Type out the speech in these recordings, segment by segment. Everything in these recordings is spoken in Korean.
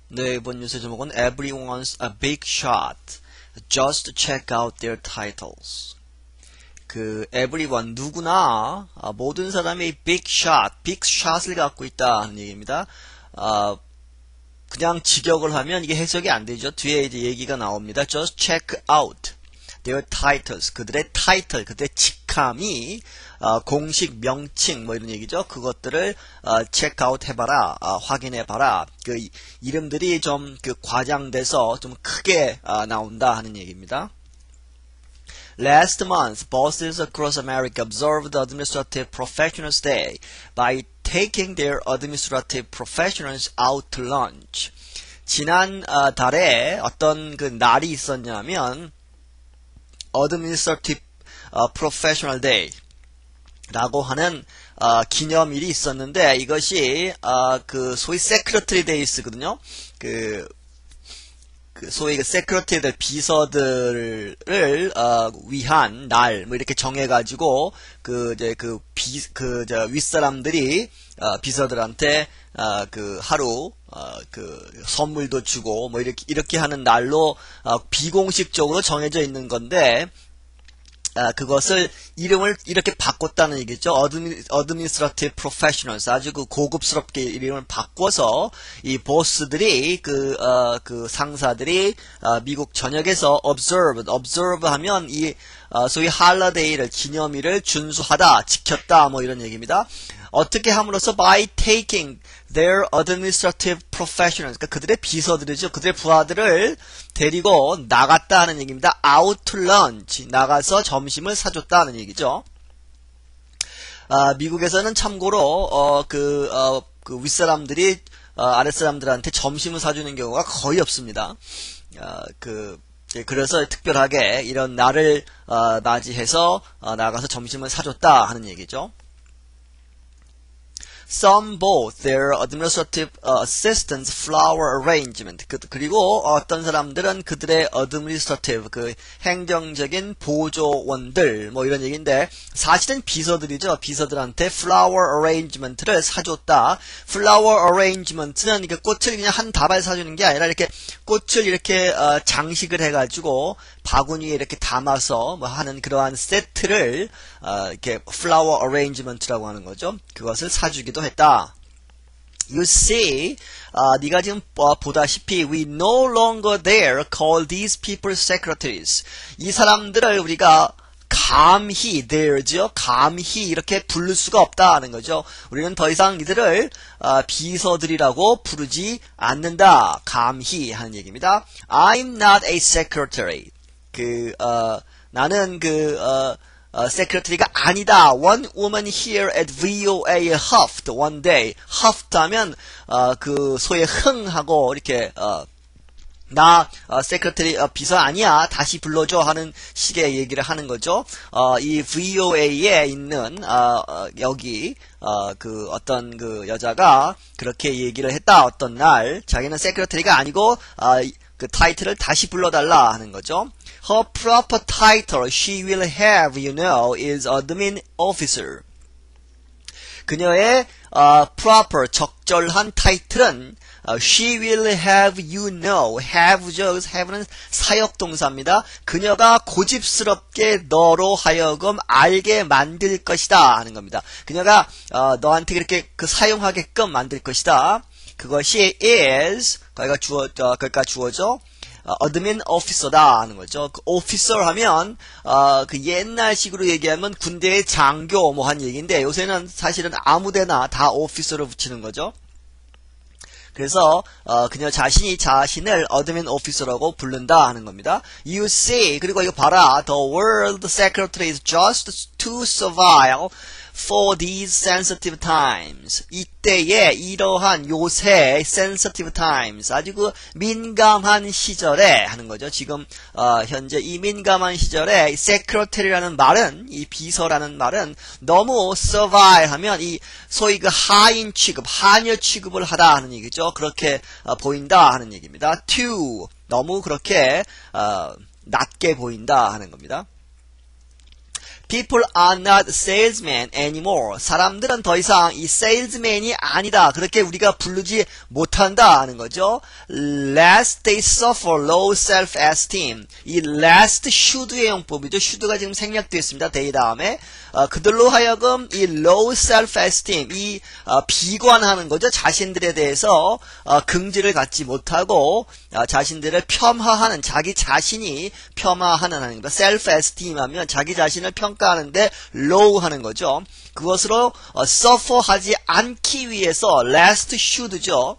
네, 이번 뉴스 제목은 Everyone's a big shot. Just check out their titles. everyone, 누구나, 모든 사람이 big shot을 갖고 있다 하는 얘기입니다. 그냥 직역을 하면 이게 해석이 안 되죠. 뒤에 이제 얘기가 나옵니다. Just check out their titles. 그들의 타이틀, 그들의 직함이, 공식 명칭, 뭐 이런 얘기죠. 그것들을, 체크아웃 해봐라, 확인해봐라. 이름들이 좀 과장돼서 좀 크게, 나온다 하는 얘기입니다. Last month, bosses across America observed the Administrative Professionals Day by taking their administrative professionals out to lunch. 지난 달에 어떤 날이 있었냐면 Administrative Professional Day 라고 하는 기념일이 있었는데 이것이 소위 Secretary Days거든요. 소위 세크러터리들 비서들을 위한 날 뭐 이렇게 정해가지고 윗사람들이 비서들한테 하루 선물도 주고 뭐 이렇게 하는 날로 비공식적으로 정해져 있는 건데 그것을 이름을 이렇게 바꿨다는 얘기죠. Administrative Professionals. 아주 고급스럽게 이름을 바꿔서 이 보스들이 상사들이 미국 전역에서 observe 하면 이 소위 할러데이를 기념일을 준수하다, 지켰다 뭐 이런 얘기입니다. 어떻게 함으로써 by taking their administrative professionals, 그러니까 그들의 비서들이죠. 그들의 부하들을 데리고 나갔다 하는 얘기입니다. out to lunch, 나가서 점심을 사줬다 는 얘기죠. 미국에서는 참고로 윗사람들이 아랫사람들한테 점심을 사주는 경우가 거의 없습니다. 그래서 특별하게 이런 날을 맞이해서 나가서 점심을 사줬다 하는 얘기죠. Some bought their administrative assistants flower arrangement. 그리고 어떤 사람들은 그들의 administrative, 행정적인 보조원들, 뭐 이런 얘기인데, 사실은 비서들이죠. 비서들한테 flower arrangement를 사줬다. flower arrangement는 이게 꽃을 그냥 한 다발 사주는 게 아니라 이렇게 꽃을 이렇게 장식을 해가지고 바구니에 이렇게 담아서 뭐 하는 그러한 세트를 이렇게 flower arrangement라고 하는 거죠. 그것을 사주기도 했다. You see, 네가 지금 보다시피 we no longer dare call these people secretaries. 이 사람들을 우리가 감히 dare죠. 감히 이렇게 부를 수가 없다는 거죠. 우리는 더 이상 이들을 비서들이라고 부르지 않는다. 감히 하는 얘기입니다. I'm not a secretary. 나는 secretary가 아니다. One woman here at VOA huffed one day. huffed 하면, 소위 흥하고, 이렇게, 나, secretary, 비서 아니야. 다시 불러줘. 하는 식의 얘기를 하는 거죠. 이 VOA에 있는, 여기, 어떤 여자가 그렇게 얘기를 했다. 어떤 날. 자기는 secretary가 아니고, 타이틀을 다시 불러달라 하는 거죠. Her proper title she will have, you know, is admin officer. 그녀의 proper, 적절한 타이틀은 she will have, you know, have죠. have는 사역동사입니다. 그녀가 고집스럽게 너로 하여금 알게 만들 것이다 하는 겁니다. 그녀가 너한테 그렇게 사용하게끔 만들 것이다. 그것이 is, 거기가 주어죠. admin officer다 하는 거죠. officer 하면 옛날식으로 얘기하면 군대의 장교 뭐 한 얘기인데 요새는 사실은 아무데나 다 officer를 붙이는 거죠. 그래서 그녀 자신을 admin officer라고 부른다 하는 겁니다. You see, 그리고 이거 봐라. The world secretary is just too servile for these sensitive times. 이때에 이러한 요새 sensitive times, 아주 민감한 시절에 하는 거죠. 지금 현재 이 민감한 시절에 secretary라는 말은, 이 비서라는 말은 너무 servile 하면 이 소위 하인 취급, 하녀 취급을 하다 하는 얘기죠. 그렇게 보인다 하는 얘기입니다. too, 너무 그렇게 낮게 보인다 하는 겁니다. People are not salesmen anymore. 사람들은 더 이상 이 salesman이 아니다. 그렇게 우리가 부르지 못한다 하는 거죠. Lest they suffer low self-esteem. 이 lest should의 용법이죠. should가 지금 생략되어 있습니다. they 다음에 그들로 하여금 이 low self-esteem, 이 비관하는 거죠. 자신들에 대해서 긍지를 갖지 못하고 자신들을 폄하하는, 자기 자신이 폄하하는 하는 겁니다. self-esteem 하면 자기 자신을 평가하는데 low 하는 거죠. 그것으로 suffer하지 않기 위해서 lest should죠.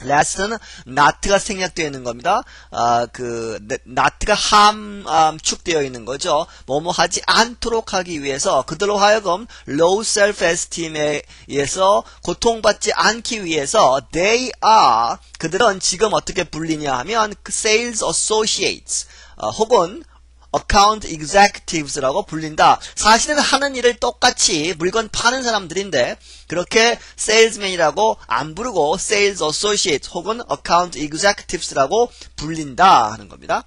last는 not가 생략되어 있는 겁니다. not가 함축되어 있는 거죠. 뭐뭐 하지 않도록 하기 위해서 그들로 하여금 low self-esteem에 의해서 고통받지 않기 위해서 they are 그들은 지금 어떻게 불리냐 하면 sales associates 혹은 account executives라고 불린다. 사실은 하는 일을 똑같이 물건 파는 사람들인데 그렇게 salesman이라고 안 부르고 sales associates 혹은 account executives라고 불린다 하는 겁니다.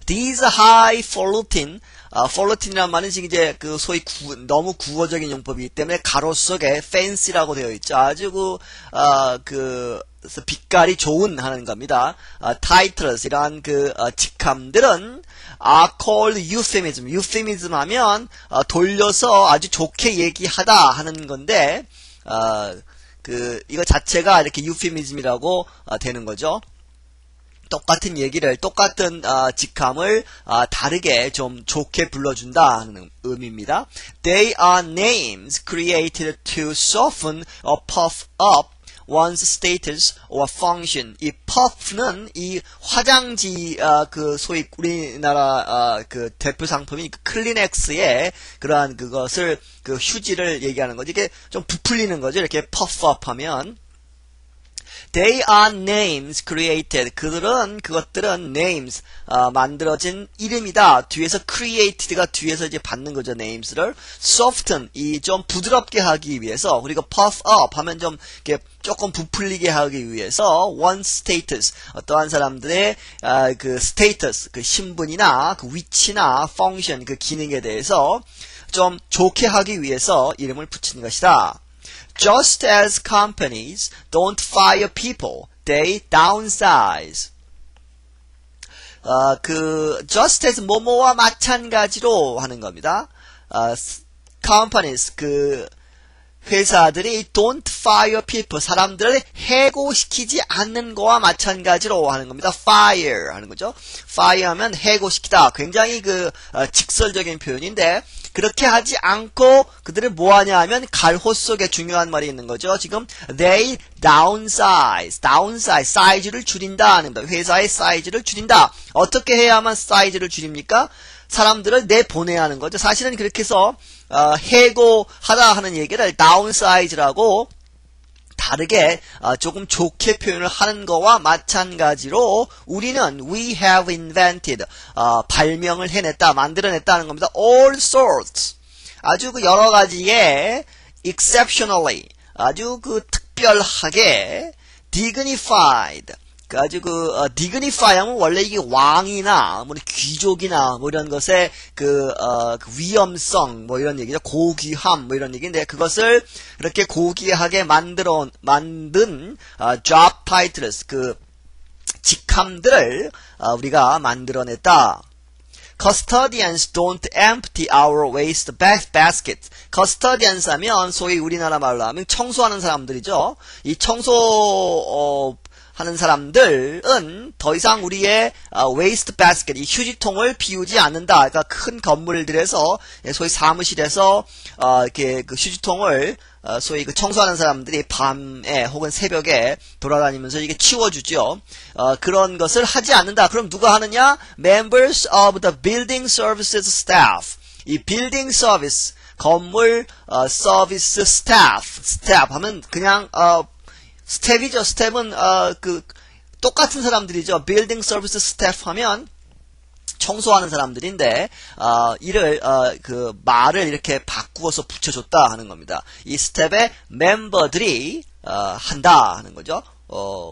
These highfalutin, falutin이라는 말은 지금 이제 그 소위 너무 구어적인 용법이기 때문에 가로 속에 fancy라고 되어 있죠. 아주 빛깔이 좋은 하는 겁니다. titles 이러한 직함들은 are called euphemism. euphemism 하면 돌려서 아주 좋게 얘기하다 하는 건데 이거 자체가 이렇게 euphemism이라고 되는 거죠. 똑같은 얘기를, 똑같은 직함을 다르게 좀 좋게 불러준다 하는 의미입니다. They are names created to soften or puff up one's status or function. 이 puff는 이 화장지 소위 우리나라 대표 상품인 클리넥스의 그러한 그것을 휴지를 얘기하는 거죠. 이게 좀 부풀리는 거죠. 이렇게 puff up 하면. They are names created. 그것들은 names, 만들어진 이름이다. 뒤에서 created가 뒤에서 이제 받는 거죠, names를. soften, 좀 부드럽게 하기 위해서, 그리고 puff up 하면 좀, 이렇게 조금 부풀리게 하기 위해서, one status, 어떠한 사람들의, status, 신분이나, 위치나, function, 기능에 대해서 좀 좋게 하기 위해서 이름을 붙이는 것이다. Just as companies don't fire people, they downsize. just as 뭐뭐와 마찬가지로 하는 겁니다. companies, 회사들이 don't fire people, 사람들을 해고시키지 않는 거와 마찬가지로 하는 겁니다. fire 하는 거죠. fire 하면 해고시키다. 굉장히 직설적인 표현인데, 그렇게 하지 않고 그들을 뭐 하냐 하면 갈호 속에 중요한 말이 있는 거죠. 지금 they downsize, 사이즈를 줄인다 하는 겁니다. 회사의 사이즈를 줄인다. 어떻게 해야만 사이즈를 줄입니까? 사람들을 내보내야 하는 거죠. 사실은 그렇게 해서 해고하다 하는 얘기를 downsize라고 다르게 조금 좋게 표현을 하는 거와 마찬가지로 우리는 we have invented, 발명을 해냈다, 만들어냈다는 겁니다. all sorts, 아주 여러 가지의 exceptionally, 아주 특별하게 dignified, 아주 dignify 하면 원래 이게 왕이나, 귀족이나, 이런 것의 위엄성, 이런 얘기죠. 고귀함, 이런 얘기인데, 그것을 이렇게 고귀하게 만든, job titles, 직함들을, 우리가 만들어냈다. Custodians don't empty our waste basket. Custodians 하면, 소위 우리나라 말로 하면 청소하는 사람들이죠. 이 하는 사람들은 더 이상 우리의 waste basket, 이 휴지통을 비우지 않는다. 그러니까 큰 건물들에서 소위 사무실에서 이렇게 휴지통을 소위 청소하는 사람들이 밤에 혹은 새벽에 돌아다니면서 이게 치워주죠. 그런 것을 하지 않는다. 그럼 누가 하느냐? Members of the building services staff. 이 building service, 건물 서비스 staff 하면 그냥 스텝이죠. 스텝은 똑같은 사람들이죠. 빌딩 서비스 스텝 하면 청소하는 사람들인데 말을 이렇게 바꾸어서 붙여줬다 하는 겁니다. 이 스텝의 멤버들이 한다 하는 거죠.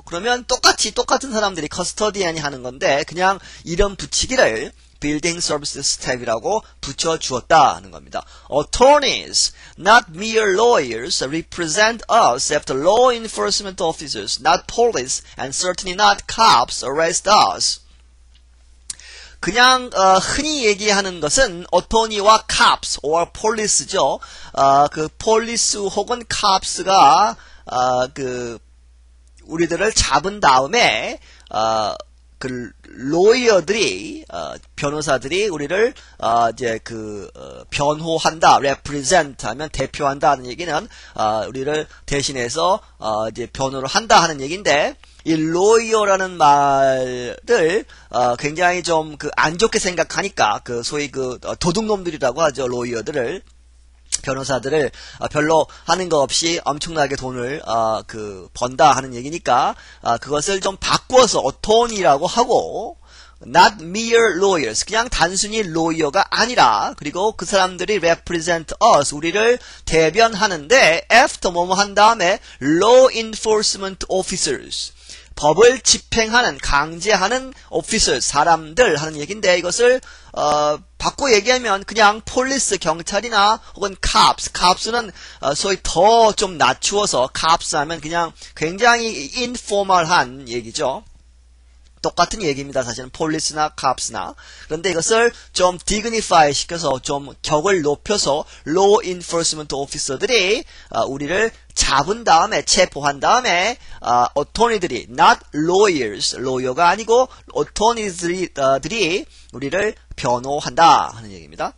그러면 똑같은 사람들이 커스터디안이 하는 건데 그냥 이름 붙이기를 building services staff이라고 붙여주었다 하는 겁니다. Attorneys, not mere lawyers, represent us after law enforcement officers, not police, and certainly not cops arrest us. 그냥 흔히 얘기하는 것은 어토니와 cops or police죠. 그 police 혹은 cops가 그 우리들을 잡은 다음에 그 로이어들이 변호사들이 우리를 이제 그 변호한다, represent 하면 대표한다는 얘기는 우리를 대신해서 이제 변호를 한다 하는 얘기인데. 이 로이어라는 말을 굉장히 좀 그 안 좋게 생각하니까 그 소위 그 도둑놈들이라고 하죠. 로이어들을 변호사들을 별로 하는 거 없이 엄청나게 돈을 그 번다 하는 얘기니까 그것을 좀 바꿔서 어토니라고 하고 not mere lawyers 그냥 단순히 로이어가 아니라 그리고 그 사람들이 represent us 우리를 대변하는데 after 뭐뭐 한 다음에 law enforcement officers 법을 집행하는, 강제하는 officers, 사람들 하는 얘기인데 이것을 바꿔 얘기하면 그냥 폴리스, 경찰이나 혹은 cops는 소위 더 좀 낮추어서 cops 하면 그냥 굉장히 informal한 얘기죠. 똑같은 얘기입니다. 사실은 폴리스나 cops나. 그런데 이것을 좀 dignify 시켜서 좀 격을 높여서 law enforcement officer들이 우리를 잡은 다음에 체포한 다음에 attorney들이 not lawyers, lawyer가 아니고 attorney들이 우리를 변호한다 하는 얘기입니다.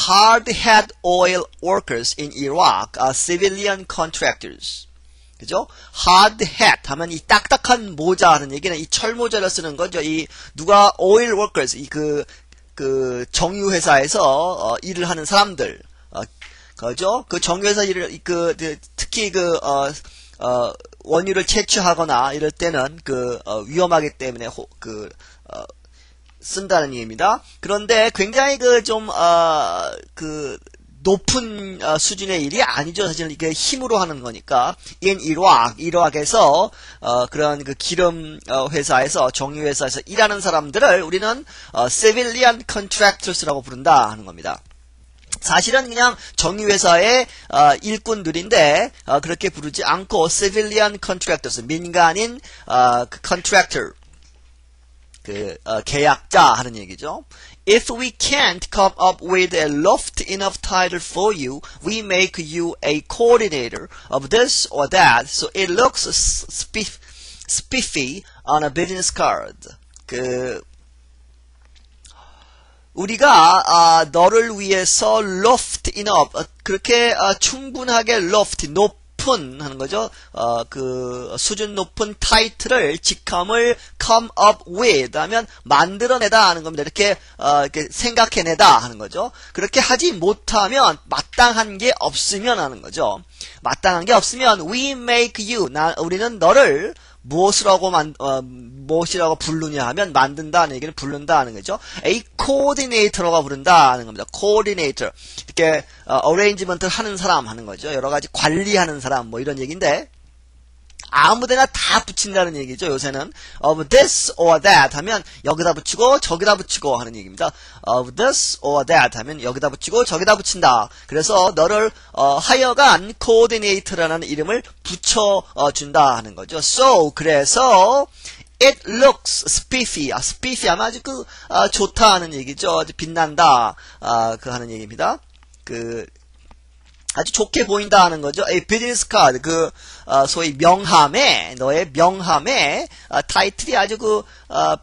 Hard-hat oil workers in Iraq are civilian contractors. 그죠? hard hat 하면 이 딱딱한 모자 하는 얘기는 이 철모자를 쓰는 거죠. 이 누가 oil workers 그 정유회사에서 일을 하는 사람들 그죠? 그 정유회사 일을 특히 원유를 채취하거나 이럴 때는 위험하기 때문에 쓴다는 얘기입니다. 그런데 굉장히 높은 수준의 일이 아니죠. 사실 이게 힘으로 하는 거니까. in 이라크에서 그런 그 기름 회사에서 정유 회사에서 일하는 사람들을 우리는 civilian contractors라고 부른다 하는 겁니다. 사실은 그냥 정유회사의 일꾼들인데 그렇게 부르지 않고 civilian contractors 민간인 contractor 계약자 하는 얘기죠. If we can't come up with a lofty enough title for you, we make you a coordinator of this or that, so it looks spiffy on a business card. 우리가 너를 위해서 lofty enough 그렇게 충분하게 lofty 높은 하는 거죠. 수준 높은 타이틀을 직함을 come up with 하면 만들어내다 하는 겁니다. 이렇게 생각해내다 하는 거죠. 그렇게 하지 못하면 마땅한 게 없으면 하는 거죠. 마땅한 게 없으면 we make you 우리는 너를 무엇이라고 부르냐 하면 만든다는 얘기는 부른다 하는 거죠. A coordinator가 부른다 하는 겁니다. coordinator 이렇게 arrangement를 하는 사람 하는 거죠. 여러 가지 관리하는 사람 뭐 이런 얘기인데 아무데나 다 붙인다는 얘기죠. 요새는 of this or that 하면 여기다 붙이고 저기다 붙이고 하는 얘기입니다. of this or that 하면 여기다 붙이고 저기다 붙인다. 그래서 너를 하여간 coordinator라는 이름을 붙여준다 하는 거죠. So 그래서 it looks spiffy. spiffy 하면 아주 좋다 하는 얘기죠. 아주 빛난다 하는 얘기입니다. 아주 좋게 보인다 하는 거죠. A business card, 소위 너의 명함에, 타이틀이 아주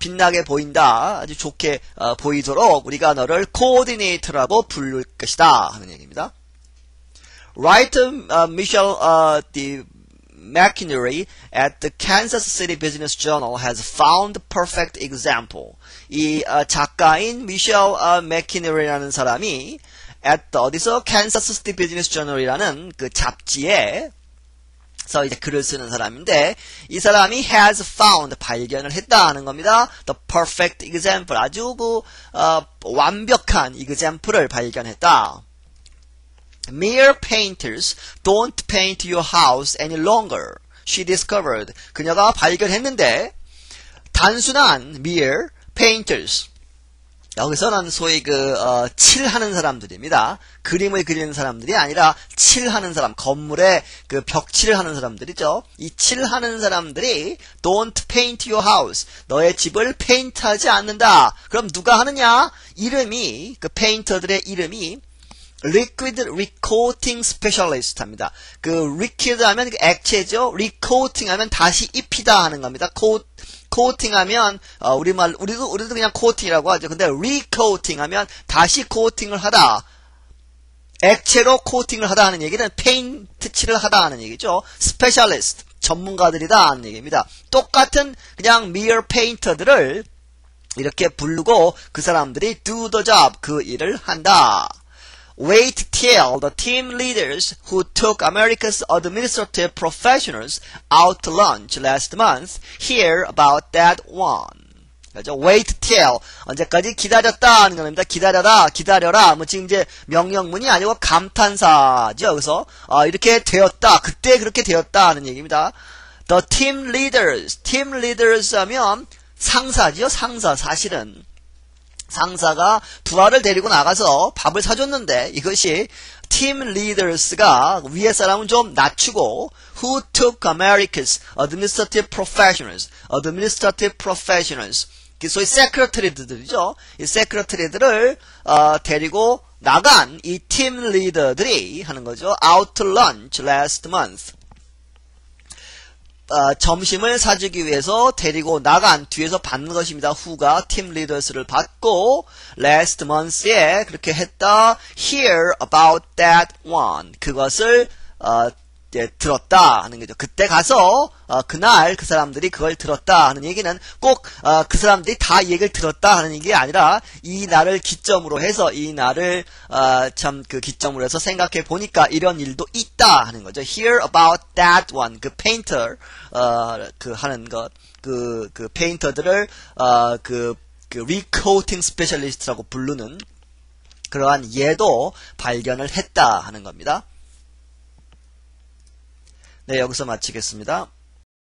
빛나게 보인다. 아주 좋게, 보이도록 우리가 너를 coordinator라고 부를 것이다. 하는 얘기입니다. Writer Michelle McInerney at the Kansas City Business Journal has found the perfect example. 이 작가인 미셸 맥키너리라는 사람이 어디서 Kansas City Business Journal이라는 그 잡지에서 이제 글을 쓰는 사람인데 이 사람이 has found 발견을 했다 하는 겁니다. The perfect example 아주 완벽한 example을 발견했다. Mere painters don't paint your house any longer. She discovered. 그녀가 발견했는데 단순한 mere painters 여기서는 소위 칠하는 사람들입니다. 그림을 그리는 사람들이 아니라 칠하는 사람, 건물에 벽칠을 하는 사람들이죠. 이 칠하는 사람들이 don't paint your house. 너의 집을 페인트하지 않는다. 그럼 누가 하느냐? 이름이, 페인터들의 이름이 liquid recoating specialist 합니다. liquid 하면 액체죠. recoating 하면 다시 입히다 하는 겁니다. 코팅 하면 우리도 그냥 코팅이라고 하죠. 근데 recoating 하면 다시 코팅을 하다. 액체로 코팅을 하다 하는 얘기는 페인트 칠을 하다 하는 얘기죠. specialist 전문가들이다 하는 얘기입니다. 똑같은 그냥 mere painter들을 이렇게 부르고 그 사람들이 do the job 그 일을 한다. Wait till the team leaders who took America's administrative professionals out to lunch last month hear about that one. 그렇죠? Wait till 언제까지 기다렸다 하는 겁니다. 기다려라. 뭐 지금 이제 명령문이 아니고 감탄사죠. 그래서 이렇게 되었다. 그때 그렇게 되었다 하는 얘기입니다. The team leaders 하면 상사지요. 상사 사실은. 상사가 부하를 데리고 나가서 밥을 사줬는데 이것이 팀 리더스가 위에 사람은 좀 낮추고 who took America's administrative professionals 소위 세크레터리들이죠. 이 세크레터리들을 데리고 나간 이 팀 리더들이 하는 거죠. out to lunch last month. 점심을 사주기 위해서 데리고 나간 뒤에서 받는 것입니다. who가 팀 리더스를 받고 last month에 그렇게 했다. hear about that one. 그것을 들었다 하는 거죠. 그때 가서 그날 그 사람들이 그걸 들었다 하는 얘기는 꼭 그 사람들이 다 이 얘기를 들었다 하는 얘기가 아니라 이 날을 기점으로 해서 이 날을 기점으로 해서 생각해 보니까 이런 일도 있다 하는 거죠. hear about that one. 그 페인터 하는 것 그 페인터들을 recoating specialist라고 부르는 그러한 예도 발견을 했다 하는 겁니다. 네, 여기서 마치겠습니다.